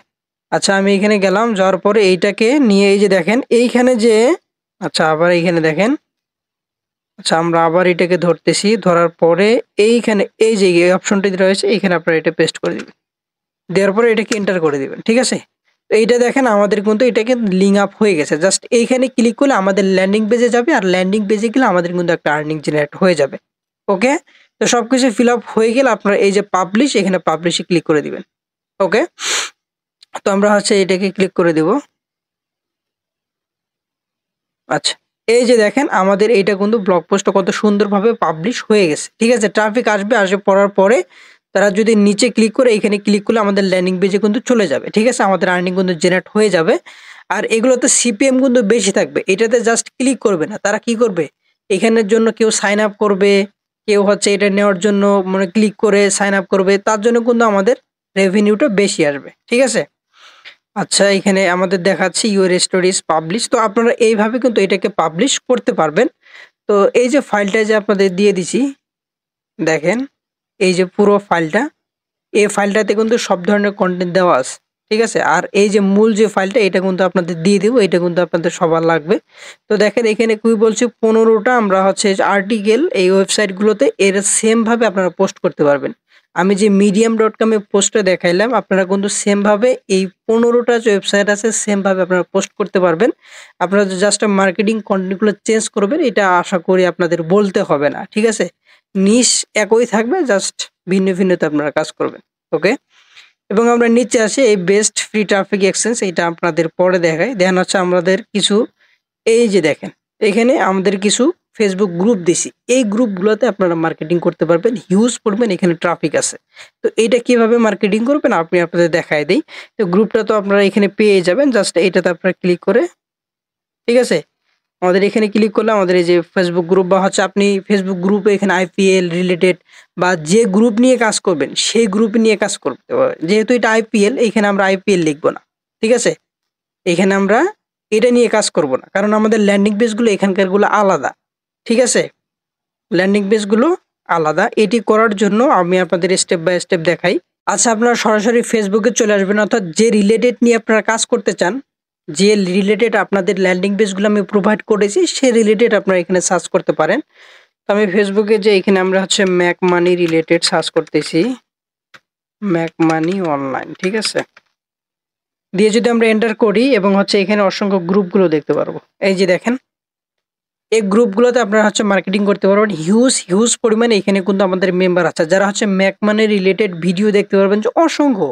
আচ্ছা, আমি এখানে গেলাম, যাওয়ার পরে এইটাকে নিয়ে এই যে দেখেন এইখানে যে, আচ্ছা আবার এইখানে দেখেন, আচ্ছা আমরা আবার এটাকে ধরতেছি, ধরার পরে এইখানে এই যে এই অপশনটি রয়েছে এখানে আপনারা এটা পেস্ট করে দিবেন, দেওয়ার পরে এটাকে এন্টার করে দিবেন, ঠিক আছে? তো এইটা দেখেন আমাদের কিন্তু এটাকে লিঙ্ক আপ হয়ে গেছে। জাস্ট এইখানে ক্লিক করলে আমাদের ল্যান্ডিং পেজে যাবে, আর ল্যান্ডিং পেজে গেলে আমাদের কিন্তু একটা আর্নিং জেনারেট হয়ে যাবে। ওকে, তো সবকিছু ফিল আপ হয়ে গেলে আপনারা এই যে পাবলিশ, এখানে পাবলিশে ক্লিক করে দিবেন। ওকে, তো আমরা হচ্ছে এটাকে ক্লিক করে দেব। আচ্ছা, এই যে দেখেন আমাদের এইটা কিন্তু ব্লগ পোস্টটা কত সুন্দরভাবে পাবলিশ হয়ে গেছে, ঠিক আছে? ট্রাফিক আসবে, আসে পড়ার পরে তারা যদি নিচে ক্লিক করে এখানে ক্লিক করলে আমাদের ল্যান্ডিং পেজে কিন্তু চলে যাবে, ঠিক আছে? আমাদের আর্নিং কিন্তু জেনারেট হয়ে যাবে। আর এগুলোতে সিপিএম কিন্তু বেশি থাকবে। এটাতে জাস্ট ক্লিক করবে না, তারা কি করবে, এখানের জন্য কেউ সাইন আপ করবে, কেউ হচ্ছে এটা নেওয়ার জন্য মানে ক্লিক করে সাইন আপ করবে, তার জন্য কিন্তু আমাদের রেভিনিউটা বেশি আসবে, ঠিক আছে? আচ্ছা, এখানে আমাদের দেখাচ্ছে ইউর স্টোরিজ পাবলিশ। তো আপনারা এইভাবে কিন্তু এটাকে পাবলিশ করতে পারবেন। তো এই যে ফাইলটা যে আপনাদের দিয়ে দিছি, দেখেন এই যে পুরো ফাইলটা, এই ফাইলটাতে কিন্তু সব ধরনের কন্টেন্ট দেওয়া আছে, ঠিক আছে? আর এই যে মূল যে ফাইলটা এটা কিন্তু আপনাদের দিয়ে দেবো, এটা কিন্তু আপনাদের সবার লাগবে। তো দেখেন এখানে কি বলছে 15টা আমরা হচ্ছে আর্টিকেল এই ওয়েবসাইটগুলোতে এর সেমভাবে আপনারা পোস্ট করতে পারবেন। আমি যে medium.com-এ পোস্টটা দেখাইলাম আপনারা কিন্তু সেমভাবে এই 15টা যে ওয়েবসাইট আছে সেমভাবে আপনারা পোস্ট করতে পারবেন। আপনারা জাস্ট মার্কেটিং কন্টেন্টগুলো চেঞ্জ করবেন, এটা আশা করি আপনাদের বলতে হবে না, ঠিক আছে? নিশ একই থাকবে, জাস্ট ভিন্ন ভিন্নতে আপনারা কাজ করবেন। ওকে, এবং আমরা নিচে আসি এই বেস্ট ফ্রি ট্রাফিক এক্সচেঞ্জ, এটা আপনাদের পরে দেখাই। দেখেন হচ্ছে আমাদের কিছু, এই যে দেখেন এখানে আমাদের কিছু ফেসবুক গ্রুপ দিছি, এই গ্রুপগুলোতে আপনারা মার্কেটিং করতে পারবেন, হিউজ পরিমাণ এখানে ট্রাফিক আছে। তো এইটা কিভাবে মার্কেটিং করবেন আপনি আপনাদের দেখাই দিই। তো গ্রুপটা তো আপনারা এখানে পেয়ে যাবেন, জাস্ট এইটাতে আপনারা ক্লিক করে, ঠিক আছে? আমাদের এখানে ক্লিক করলে আমাদের এই যে ফেসবুক গ্রুপ বা হচ্ছে আপনি ফেসবুক গ্রুপে এখানে আইপিএল রিলেটেড বা যে গ্রুপ নিয়ে কাজ করবেন সেই গ্রুপ নিয়ে কাজ করতে হবে। যেহেতু এটা আইপিএল, এখানে আমরা আইপিএল লিখবো না, ঠিক আছে? এখানে আমরা এটা নিয়ে কাজ করব না, কারণ আমাদের ল্যান্ডিং পেজগুলো এখানকারগুলো আলাদা, ঠিক আছে? ল্যান্ডিং পেজগুলো আলাদা। এটি করার জন্য আমি আপনাদের স্টেপ বাই স্টেপ দেখাই। আচ্ছা, আপনারা সরাসরি ফেসবুকে চলে আসবেন, অর্থাৎ যে রিলেটেড নিয়ে আপনারা কাজ করতে চান, যে রিলেটেড আপনাদের ল্যান্ডিং পেজগুলো আমি প্রোভাইড করেছি সে রিলেটেড আপনারা এখানে সার্চ করতে পারেন। তো আমি ফেসবুকে যে এখানে আমরা হচ্ছে ম্যাক মানি রিলেটেড সার্চ করতেছি, ম্যাক মানি অনলাইন, ঠিক আছে? দিয়ে যদি আমরা এন্টার করি এবং হচ্ছে এখানে অসংখ্য গ্রুপগুলো দেখতে পারবো। এই যে দেখেন এই গ্রুপগুলোতে আপনারা হচ্ছে মার্কেটিং করতে পারবেন। হিউজ পরিমাণে এখানে কিন্তু আমাদের মেম্বার আছে। যারা হচ্ছে ম্যাকমানি রিলেটেড ভিডিও দেখতে পারবেন যে অসংখ্য।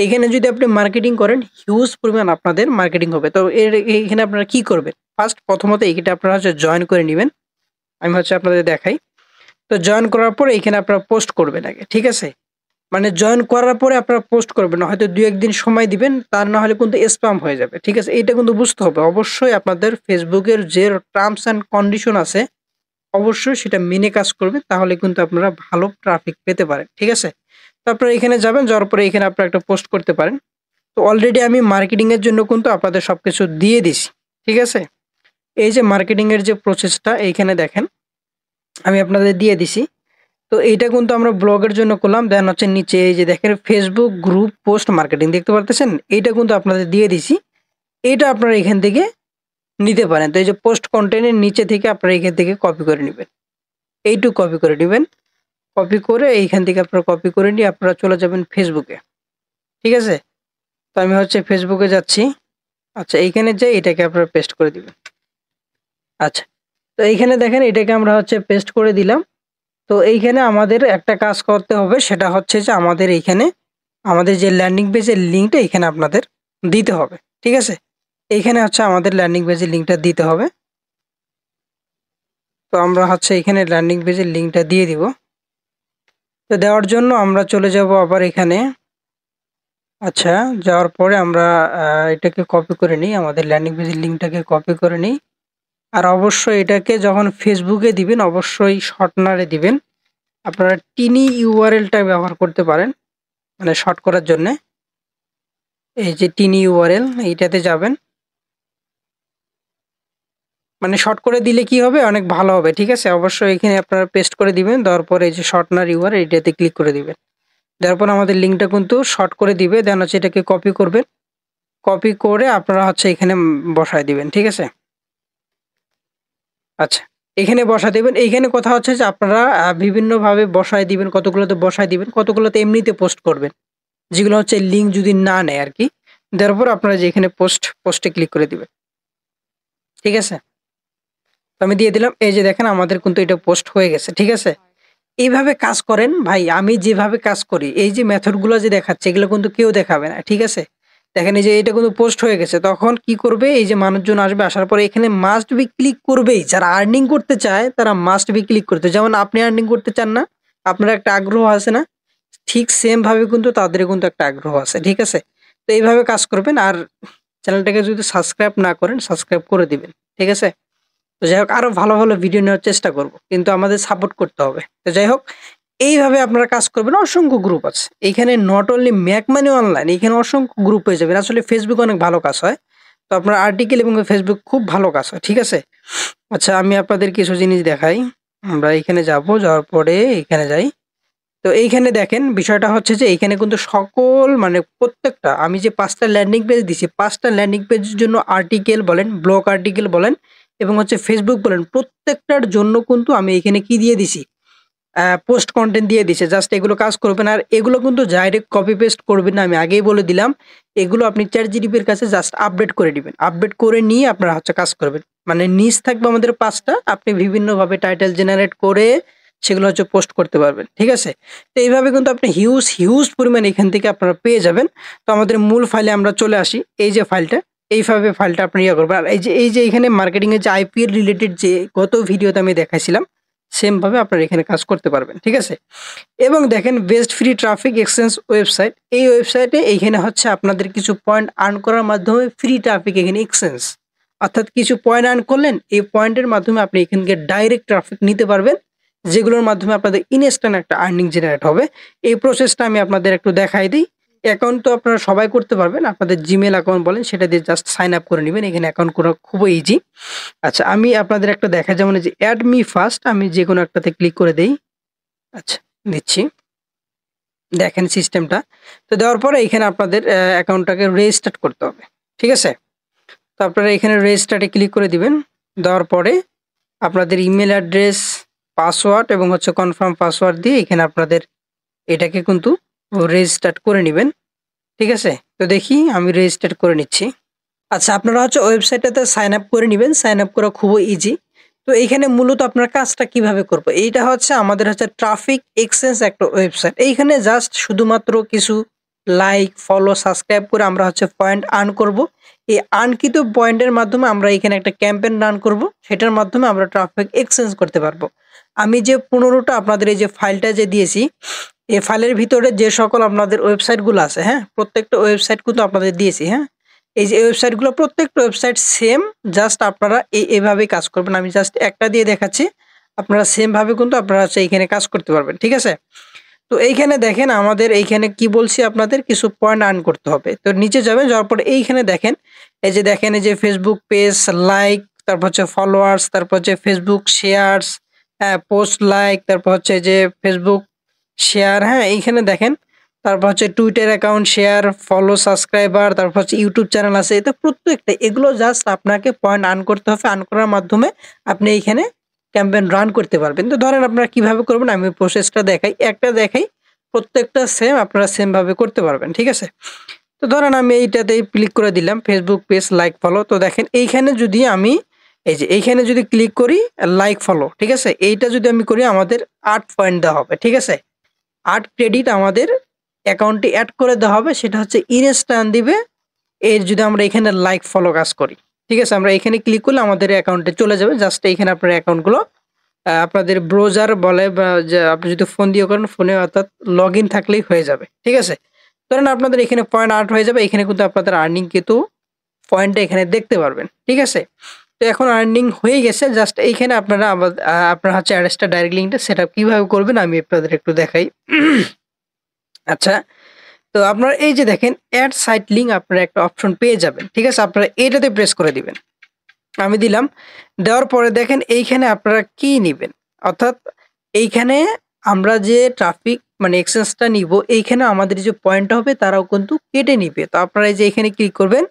এখানে যদি আপনি মার্কেটিং করেন হিউজ পরিমাণ আপনাদের মার্কেটিং হবে। তো এইখানে আপনারা কি করবেন? প্রথমত এইটা আপনারা হচ্ছে জয়েন করে নিবেন। আমি হচ্ছে আপনাদের দেখাই। তো জয়েন করার পরে এইখানে আপনারা পোস্ট করবেন আগে। ঠিক আছে? মানে জয়েন করার পরে আপনারা পোস্ট করবেন না। হয়তো ২-১ দিন সময় দিবেন। তা না হলে কিন্তু স্প্যাম হয়ে যাবে। ঠিক আছে? এইটা কিন্তু বুঝতে হবে। অবশ্যই আপনাদের ফেসবুকের যে টার্মস অ্যান্ড কন্ডিশন আছে অবশ্যই সেটা মেনে কাজ করবেন। তাহলে কিন্তু আপনারা ভালো ট্রাফিক পেতে পারেন। ঠিক আছে? তো আপনারা এখানে যাবেন, যাওয়ার পরে এখানে আপনারা একটা পোস্ট করতে পারেন। তো অলরেডি আমি মার্কেটিং এর জন্য কিন্তু আপনাদের সবকিছু দিয়ে দিছি। ঠিক আছে? এই যে মার্কেটিং এর যে প্রসেসটা এইখানে দেখেন আমি আপনাদের দিয়ে দিছি। তো এইটা কিন্তু আমরা ব্লগের জন্য করলাম। দেন হচ্ছে নিচে এই যে দেখেন ফেসবুক গ্রুপ পোস্ট মার্কেটিং দেখতে পারতেছেন? এইটা কিন্তু আপনাদের দিয়ে দিছি। এইটা আপনারা এখান থেকে নিতে পারেন। তো এই যে পোস্ট কনটেন্টের নিচে থেকে আপনারা এখান থেকে কপি করে নিবেন। এইটুকু কপি করে নিবেন। কপি করে এইখান থেকে আপনারা কপি করে নিয়ে আপনারা চলে যাবেন ফেসবুকে। ঠিক আছে? তো আমি হচ্ছে ফেসবুকে যাচ্ছি। আচ্ছা এইখানে যাই এটাকে আপনারা পেস্ট করে দিবেন। আচ্ছা। তো এইখানে দেখেন এটাকে আমরা হচ্ছে পেস্ট করে দিলাম। তো এইখানে আমাদের একটা কাজ করতে হবে, সেটা হচ্ছে যে আমাদের এইখানে আমাদের যে ল্যান্ডিং পেজের লিঙ্কটা এখানে আপনাদের দিতে হবে। ঠিক আছে? এইখানে হচ্ছে আমাদের ল্যান্ডিং পেজের লিঙ্কটা দিতে হবে। তো আমরা হচ্ছে এখানে ল্যান্ডিং পেজের লিঙ্কটা দিয়ে দিব। তো দেওয়ার জন্য আমরা চলে যাব আবার এখানে। আচ্ছা, যাওয়ার পরে আমরা এটাকে কপি করে নিই, আমাদের ল্যান্ডিং পেজের লিঙ্কটাকে কপি করে নিই। আর অবশ্যই এটাকে যখন ফেসবুকে দিবেন অবশ্যই শর্টনারে দিবেন। আপনারা টিনি ইউআরএলটা ব্যবহার করতে পারেন, মানে শর্ট করার জন্যে। এই যে টিনি ইউআরএল এইটাতে যাবেন, মানে শর্ট করে দিলে কি হবে, অনেক ভালো হবে। ঠিক আছে? অবশ্যই এখানে আপনারা পেস্ট করে দিবেন। দেওয়ার পরে এই যে শর্টনার ইউআরএল এইটাতে ক্লিক করে দিবেন। দেওয়ার পর আমাদের লিঙ্কটা কিন্তু শর্ট করে দিবে। দেন হচ্ছে এটাকে কপি করবেন। কপি করে আপনারা হচ্ছে এখানে বসায় দিবেন। ঠিক আছে? আচ্ছা, এখানে বসায় দিবেন। এইখানে কথা হচ্ছে যে আপনারা বিভিন্নভাবে বসায় দিবেন, কতগুলোতে বসায় দিবেন, কতগুলোতে এমনিতে পোস্ট করবেন। যেগুলো হচ্ছে লিঙ্ক যদি না নেয় আরকি। দেওয়ার পর আপনারা যে এখানে পোস্টে ক্লিক করে দিবেন। ঠিক আছে? তো আমি দিয়ে দিলাম। এই যে দেখেন আমাদের কিন্তু এটা পোস্ট হয়ে গেছে। ঠিক আছে? এইভাবে কাজ করেন ভাই। আমি যেভাবে কাজ করি, এই যে মেথড গুলো যে দেখাচ্ছে এগুলো কিন্তু কেউ দেখাবে না। ঠিক আছে? দেখেন এই যে এটা কিন্তু পোস্ট হয়ে গেছে। তখন কি করবে, এই যে মানুষজন আসবে, আসার পরে এখানে মাস্ট বি ক্লিক করবেই। যারা আর্নিং করতে চায় তারা মাস্ট বি ক্লিক করতে, যেমন আপনি আর্নিং করতে চান না, আপনার একটা আগ্রহ আছে না, ঠিক সেম ভাবে কিন্তু তাদেরও কিন্তু একটা আগ্রহ আছে। ঠিক আছে? তো এইভাবে কাজ করবেন। আর চ্যানেলটাকে যদি সাবস্ক্রাইব না করেন সাবস্ক্রাইব করে দিবেন। ঠিক আছে? তো যাই হোক, আরো ভালো ভিডিও নেওয়ার চেষ্টা করব। কিন্তু আমাদের সাপোর্ট করতে হবে। তো যাই হোক, এইভাবে আপনারা কাজ করবেন। অসংখ্য গ্রুপ আছে। এইখানে not only Mac money online, এখানে অসংখ্য গ্রুপ হয়ে যাবেন। আসলে ফেসবুক অনেক ভালো কাজ হয়। তো আপনার আর্টিকেল এবং ফেসবুক খুব ভালো কাজ হয়। ঠিক আছে? আচ্ছা, আমি আপনাদের কিছু জিনিস দেখাই। আমরা এখানে যাব, যাওয়ার পরে এখানে যাই। তো এইখানে দেখেন বিষয়টা হচ্ছে যে এইখানে কিন্তু সকল মানে প্রত্যেকটা আমি যে ৫ টা ল্যান্ডিং পেজ দিছি, ৫ টা ল্যান্ডিং পেজের জন্য আর্টিকেল বলেন, ব্লগ আর্টিকেল বলেন এবং হচ্ছে ফেসবুক বলেন, প্রত্যেকটার জন্য কিন্তু আমি এখানে কি দিয়ে দিছি? পোস্ট কনটেন্ট দিয়ে দিছে। জাস্ট এগুলো কাজ করবেন। আর এগুলো কিন্তু ডাইরেক্ট কপি পেস্ট করবেন না। আমি আগেই বলে দিলাম। এগুলো আপনি ChatGPT এর কাছে জাস্ট আপডেট করে দিবেন। আপডেট করে নিয়ে আপনারা হচ্ছে কাজ করবেন। মানে নিচ থাকবে আমাদের ৫ টা। আপনি বিভিন্নভাবে টাইটেল জেনারেট করে সেগুলো হচ্ছে পোস্ট করতে পারবেন। ঠিক আছে? তো এইভাবে কিন্তু আপনি হিউজ পরিমাণে এখান থেকে আপনারা পেয়ে যাবেন। তো আমাদের মূল ফাইলে আমরা চলে আসি। এই যে ফাইলটা, এইভাবে ফাইলটা আপনি ইয়ে করবেন। আর এই যে এখানে মার্কেটিং এর যে আইপিএল রিলেটেড যে গত ভিডিওতে আমি দেখাইছিলাম, সেম ভাবে আপনারা এখানে কাজ করতে পারবেন। ঠিক আছে? এবং দেখেন best free traffic exchange website. এই ওয়েবসাইটে এইখানে হচ্ছে আপনাদের কিছু পয়েন্ট আর্ন করার মাধ্যমে ফ্রি ট্রাফিক এখানে এক্সচেঞ্জ। অর্থাৎ কিছু পয়েন্ট আর্ন করলেন, এই পয়েন্টের মাধ্যমে আপনি এখান থেকে ডাইরেক্ট ট্রাফিক নিতে পারবেন। যেগুলোর মাধ্যমে আপনাদের ইনস্ট্যান্ট একটা আর্নিং জেনারেট হবে। এই প্রসেসটা আমি আপনাদের একটু দেখাই দিই। অ্যাকাউন্ট তো আপনারা সবাই করতে পারবেন। আপনাদের জিমেইল অ্যাকাউন্ট বলেন, সেটা দিয়ে জাস্ট সাইন আপ করে নিবেন। এখানে অ্যাকাউন্ট করা খুবই ইজি। আচ্ছা, আমি আপনাদের একটা দেখাই, যেমন এই যে অ্যাড মি ফার্স্ট, আমি যেকোনো একটাতে ক্লিক করে দেই। আচ্ছা, দিচ্ছি। দেখেন সিস্টেমটা। তো দেওয়ার পরে এখানে আপনাদের অ্যাকাউন্টটাকে রেজিস্টার করতে হবে। ঠিক আছে? তো আপনারা এখানে রেজিস্টারে ক্লিক করে দিবেন। দেওয়ার পরে আপনাদের ইমেল অ্যাড্রেস, পাসওয়ার্ড এবং হচ্ছে কনফার্ম পাসওয়ার্ড দিয়ে এখানে আপনাদের এটাকে কিন্তু রেজিস্টার করে নিবেন। ঠিক আছে? তো দেখি আমি রেজিস্টার করে নিচ্ছি। আচ্ছা, আপনারা হচ্ছে ওয়েবসাইটটাতে সাইন আপ করে নিবেন। সাইন আপ করা খুবই ইজি। তো এইখানে মূলত আপনার কাজটা কিভাবে করব? এইটা হচ্ছে আমাদের হচ্ছে ট্রাফিক এক্সচেঞ্জ একটা ওয়েবসাইট। এইখানে জাস্ট শুধুমাত্র কিছু লাইক, ফলো, সাবস্ক্রাইব করে আমরা হচ্ছে পয়েন্ট আর্ন করব। এই আর্নকৃত পয়েন্টের মাধ্যমে আমরা এখানে একটা ক্যাম্পেইন রান করব। সেটার মাধ্যমে আমরা ট্রাফিক এক্সচেঞ্জ করতে পারবো। আমি যে ১৫ টা আপনাদের এই যে ফাইলটা যে দিয়েছি, এই ফাইলের ভিতরে যে সকল আপনাদের ওয়েবসাইটগুলো আছে, হ্যাঁ? প্রত্যেকটা ওয়েবসাইট কিন্তু আপনাদের দিয়েছি, হ্যাঁ? এই যে ওয়েবসাইটগুলো প্রত্যেকটা ওয়েবসাইট সেম, জাস্ট আপনারা এভাবেই কাজ করবেন। আমি জাস্ট একটা দিয়ে দেখাচ্ছি। আপনারা সেম ভাবে কিন্তু আপনারা হচ্ছে এইখানে কাজ করতে পারবেন। ঠিক আছে? তো এইখানে দেখেন আমাদের এইখানে কি বলছি, আপনাদের কিছু পয়েন্ট আর্ন করতে হবে। তো নিচে যাবেন, যাওয়ার পরে এইখানে দেখেন, এই যে দেখেন এই যে ফেসবুক পেজ লাইক, তারপর হচ্ছে ফলোয়ার্স, তারপর হচ্ছে ফেসবুক শেয়ারস, হ্যাঁ, পোস্ট লাইক, তারপর হচ্ছে যে ফেসবুক শেয়ার, হ্যাঁ? এইখানে দেখেন, তারপর হচ্ছে Twitter account share, follow, subscriber, তারপর হচ্ছে ইউটিউব চ্যানেল আছে। তো প্রত্যেকটা এগুলো জাস্ট আপনাকে পয়েন্ট আর্ন করতে হবে। আর্ন করার মাধ্যমে আপনি এইখানে ক্যাম্পেইন রান করতে পারবেন। তো ধরেন আপনারা কিভাবে করবেন আমি প্রসেসটা দেখাই। একটা দেখাই, প্রত্যেকটা সেম, আপনারা সেম ভাবে করতে পারবেন। ঠিক আছে? তো ধরেন আমি এইটাতেই ক্লিক করে দিলাম ফেসবুক পেজ লাইক ফলো। তো দেখেন এইখানে যদি আমি এই যে এইখানে যদি ক্লিক করি লাইক ফলো, ঠিক আছে? এইটা যদি আমি করি আমাদের ৮ পয়েন্ট দেওয়া হবে। ঠিক আছে? ৮ ক্রেডিট আমাদের অ্যাকাউন্টে এড করে দেওয়া হবে। সেটা হচ্ছে ইনস্ট্যান্ট দিবে এর যদি আমরা এখানে লাইক ফলো কাজ করি। ঠিক আছে? আমরা এখানে ক্লিক করলে আমাদের অ্যাকাউন্টে চলে যাবে। জাস্ট এইখানে আপনার অ্যাকাউন্টগুলো আপনাদের ব্রাউজার বলে বা যে আপনি যদি ফোন দিয়ে করেন ফোনে অর্থাৎ লগইন থাকলেই হয়ে যাবে। ঠিক আছে? ধরেন আপনাদের এখানে পয়েন্ট আর্ট হয়ে যাবে। এখানে কিন্তু আপনাদের আর্নিং কিন্তু পয়েন্টটা এখানে দেখতে পারবেন। ঠিক আছে? তো এখন আর্নিং হয়ে গেছে। জাস্ট এইখানে আপনারা আপনার হচ্ছে অ্যাড্রেসটা ডাইরেক্ট লিঙ্কটা সেটআপ কিভাবে করবেন আমি আপনাদের একটু দেখাই। আচ্ছা, তো আপনারা এই যে দেখেন এড সাইট লিঙ্ক আপনারা একটা অপশন পেয়ে যাবেন। ঠিক আছে? আপনারা এটাতে প্রেস করে দিবেন। আমি দিলাম। দেওয়ার পরে দেখেন এইখানে আপনারা কি নিবেন? অর্থাৎ এইখানে আমরা যে ট্রাফিক মানে এক্সচেঞ্জটা নিব, এইখানে আমাদের যে পয়েন্ট হবে তারাও কিন্তু কেটে নিবে। তো আপনারা এই যে এখানে ক্লিক করবেন।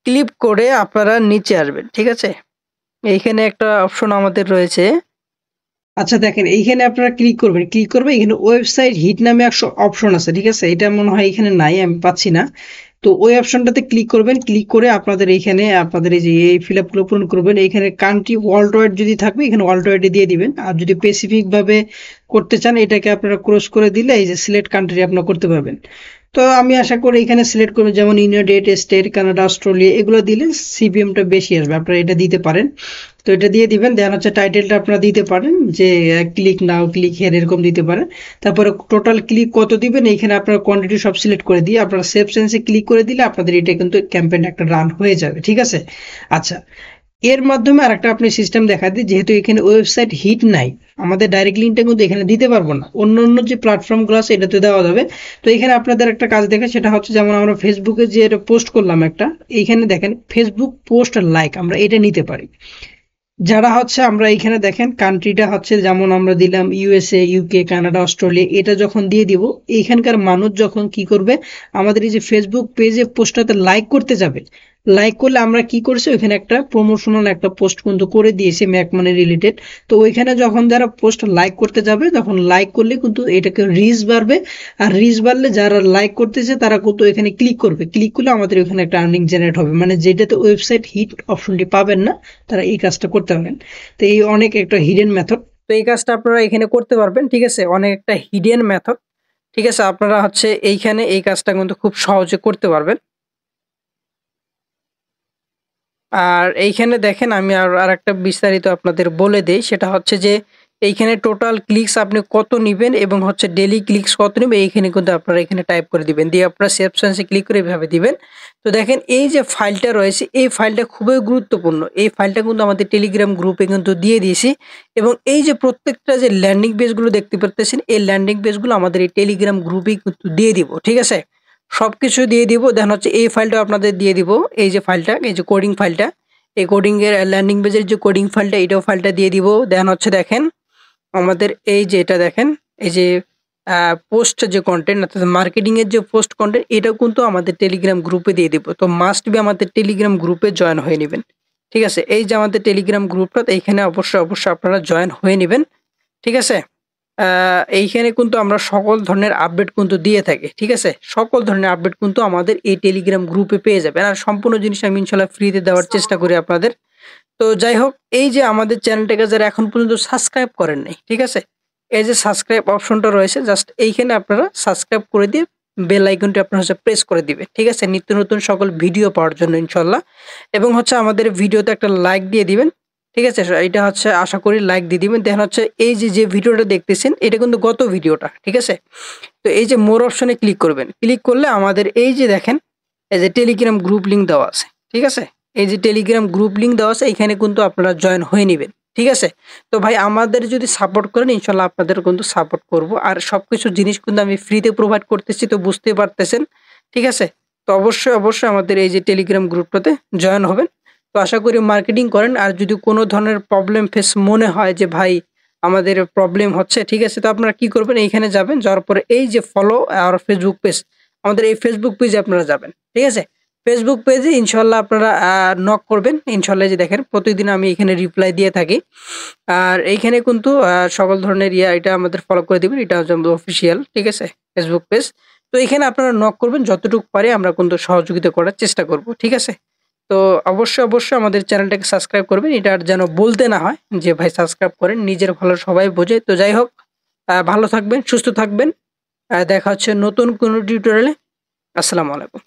ক্লিক করে আপনারা নিচে আসবেন। ঠিক আছে? এইখানে একটা অপশন আমাদের রয়েছে। আচ্ছা দেখেন এইখানে আপনারা ক্লিক করবেন। ক্লিক করবে এখানে ওয়েবসাইট হিট নামে একটা অপশন আছে। ঠিক আছে? এটা মনে হয় এখানে নাই, আমি পাচ্ছি না। তো ওই অপশনটাতে ক্লিক করবেন। ক্লিক করে আপনাদের এইখানে আপনাদের এই যে এই ফিল আপগুলো পূরণ করবেন। এইখানে কান্ট্রি ওয়ার্ল্ড ওয়াইড যদি থাকবে এখানে ওয়ার্ল্ড ওয়াইডে দিয়ে দিবেন। আর যদি স্পেসিফিক ভাবে করতে চান এটাকে আপনারা ক্রস করে দিলে এই যে সিলেক্ট কান্ট্রি আপনারা করতে পারবেন। তো আমি আশা করি এখানে সিলেক্ট করবেন, যেমন ইউনাইটেড স্টেট, কানাডা, অস্ট্রেলিয়া এগুলো দিলে সিপিএমটা বেশি আসবে। আপনারা এটা দিতে পারেন। তো এটা দিয়ে দিবেন। দেন হচ্ছে টাইটেলটা আপনারা দিতে পারেন যে ক্লিক নাও, ক্লিক হেয়ার এরকম দিতে পারেন। তারপরে টোটাল ক্লিক কত দিবেন এইখানে আপনারা কোয়ান্টিটি সব সিলেক্ট করে দিয়ে আপনারা সেভ চেঞ্জে ক্লিক করে দিলে আপনাদের এটা কিন্তু ক্যাম্পেইন একটা রান হয়ে যাবে। ঠিক আছে? আচ্ছা, এর মাধ্যমে আরেকটা আপনি সিস্টেম দেখা দিই, যেহেতু এখানে ওয়েবসাইট হিট নাই আমাদের ডাইরেক্ট লিঙ্কটা কিন্তু এখানে দিতে পারবো না। অন্য যে প্ল্যাটফর্মগুলো আছে এটাতে দেওয়া যাবে। তো এখানে আপনাদের একটা কাজ দেখে, সেটা হচ্ছে যেমন আমরা ফেসবুকে যে পোস্ট করলাম একটা, এইখানে দেখেন ফেসবুক পোস্ট লাইক আমরা এটা নিতে পারি। যারা হচ্ছে আমরা এইখানে দেখেন কান্ট্রিটা হচ্ছে যেমন আমরা দিলাম ইউএসএ, ইউকে, কানাডা, অস্ট্রেলিয়া, এটা যখন দিয়ে দিব এইখানকার মানুষ যখন কি করবে আমাদের এই যে ফেসবুক পেজে পোস্টটাতে লাইক করতে যাবে। লাইক করলে আমরা কি করছি ওইখানে একটা প্রমোশনাল একটা পোস্ট কিন্তু করে দিয়েছি ম্যাক মানে রিলেটেড। তো ওইখানে যখন যারা পোস্ট লাইক করতে যাবে তখন লাইক করলে কিন্তু এটাকে রিচ বাড়বে। আর রিচ বাড়লে যারা লাইক করতেছে তারা কিন্তু এখানে ক্লিক করবে। ক্লিক করলে আমাদের ওখানে একটা আর্নিং জেনারেট হবে, মানে যেটাতে ওয়েবসাইট হিট অপশনটি পাবেন না তারা এই কাজটা করতে পারেন। তো এই অনেক একটা হিডেন মেথড। তো এই কাজটা আপনারা এখানে করতে পারবেন। ঠিক আছে? অনেক একটা হিডেন মেথড। ঠিক আছে? আপনারা হচ্ছে এইখানে এই কাজটা কিন্তু খুব সহজে করতে পারবেন। আর এইখানে দেখেন আমি আরেকটা বিস্তারিত আপনাদের বলে দেই, সেটা হচ্ছে যে এইখানে টোটাল ক্লিকস আপনি কত নিবেন এবং হচ্ছে ডেইলি ক্লিকস কত নিবে এইখানে কিন্তু আপনারা এখানে টাইপ করে দিবেন। দিয়ে আপনারা সেভ চেঞ্জে ক্লিক করে এভাবে দিবেন। তো দেখেন এই যে ফাইলটা রয়েছে এই ফাইলটা খুবই গুরুত্বপূর্ণ। এই ফাইলটা কিন্তু আমাদের টেলিগ্রাম গ্রুপে কিন্তু দিয়ে দিয়েছি এবং এই যে প্রত্যেকটা যে ল্যান্ডিং পেজগুলো দেখতে পারতেছেন এই ল্যান্ডিং পেজগুলো আমাদের এই টেলিগ্রাম গ্রুপেই কিন্তু দিয়ে দিব। ঠিক আছে? সবকিছু দিয়ে দিব। দেন হচ্ছে এই ফাইলটা আপনাদের দিয়ে দিব। এই যে ফাইলটা, এই যে কোডিং ফাইলটা, এই কোডিং এর ল্যান্ডিং পেজের যে কোডিং ফাইলটা এটাও ফাইলটা দিয়ে দিব। দেন হচ্ছে দেখেন আমাদের এই যে এটা দেখেন এই যে পোস্ট যে কন্টেন্ট অর্থাৎ মার্কেটিং এর যে পোস্ট কন্টেন্ট এটাও কিন্তু আমাদের টেলিগ্রাম গ্রুপে দিয়ে দিব। তো মাস্ট বি আমাদের টেলিগ্রাম গ্রুপে জয়েন হয়ে নেবেন। ঠিক আছে? এই যে আমাদের টেলিগ্রাম গ্রুপটা, তো এইখানে অবশ্যই আপনারা জয়েন হয়ে নেবেন। ঠিক আছে? এইখানে কিন্তু আমরা সকল ধরনের আপডেট কিন্তু দিয়ে থাকি। ঠিক আছে? সকল ধরনের আপডেট কিন্তু আমাদের এই টেলিগ্রাম গ্রুপে পেয়ে যাবেন। আর সম্পূর্ণ জিনিস আমি ইনশাআল্লাহ ফ্রিতে দেওয়ার চেষ্টা করি আপনাদের। তো যাই হোক, এই যে আমাদের চ্যানেলটাকে যারা এখন পর্যন্ত সাবস্ক্রাইব করেন নাই, ঠিক আছে? এই যে সাবস্ক্রাইব অপশনটা রয়েছে, জাস্ট এইখানে আপনারা সাবস্ক্রাইব করে দিয়ে বেল আইকনটি আপনারা প্রেস করে দিবেন, ঠিক আছে? নিত্য নতুন সকল ভিডিও পাওয়ার জন্য ইনশাল্লাহ। এবং আমাদের ভিডিওতে একটা লাইক দিয়ে দিবেন, ঠিক আছে? এটা আশা করি লাইক দিয়ে দিবেন। দেখেন এই যে ভিডিওটা দেখতেছেন, এটা কিন্তু গত ভিডিওটা, ঠিক আছে? তো এই যে মোর অপশনে ক্লিক করবেন। ক্লিক করলে আমাদের এই যে দেখেন, এই যে টেলিগ্রাম গ্রুপ লিঙ্ক দেওয়া আছে, ঠিক আছে? এই যে টেলিগ্রাম গ্রুপ লিঙ্ক দেওয়া আছে, এখানে কিন্তু আপনারা জয়েন হয়ে নেবেন, ঠিক আছে? তো ভাই আমাদের যদি সাপোর্ট করেন, ইনশাল্লাহ আপনাদের কিন্তু সাপোর্ট করব। আর সবকিছু জিনিস কিন্তু আমি ফ্রিতে প্রোভাইড করতেছি, তো বুঝতে পারতেছেন, ঠিক আছে? তো অবশ্যই আমাদের এই যে টেলিগ্রাম গ্রুপটাতে জয়েন হবেন। তো আশা করি মার্কেটিং করেন। আর যদি কোনো ধরনের প্রবলেম ফেস মনে হয় যে ভাই আমাদের প্রবলেম হচ্ছে, ঠিক আছে? তো আপনারা কি করবেন, এইখানে যাবেন, যাওয়ার পরে এই যে ফলো আর ফেসবুক পেজ, আমাদের এই ফেসবুক পেজে আপনারা যাবেন, ঠিক আছে? ফেসবুক পেজে ইনশাল্লাহ আপনারা নক করবেন। ইনশাল্লাহ যে দেখেন প্রতিদিন আমি এখানে রিপ্লাই দিয়ে থাকি। আর এইখানে কিন্তু সকল ধরনের এটা আমাদের ফলো করে দিবেন। এটা হচ্ছে আমাদের অফিসিয়াল, ঠিক আছে? Facebook page. তো এখানে আপনারা নক করবেন, যতটুকু পারি আমরা কিন্তু সহযোগিতা করার চেষ্টা করব, ঠিক আছে? তো অবশ্যই আমাদের চ্যানেলটাকে সাবস্ক্রাইব করবেন। এটা আর যেন বলতে না হয় যে ভাই সাবস্ক্রাইব করেন, নিজের ভালো সবাই বোঝে। তো যাই হোক, ভালো থাকবেন, সুস্থ থাকবেন। দেখা হচ্ছে নতুন কোনো টিউটোরিয়ালে। আসসালামু আলাইকুম।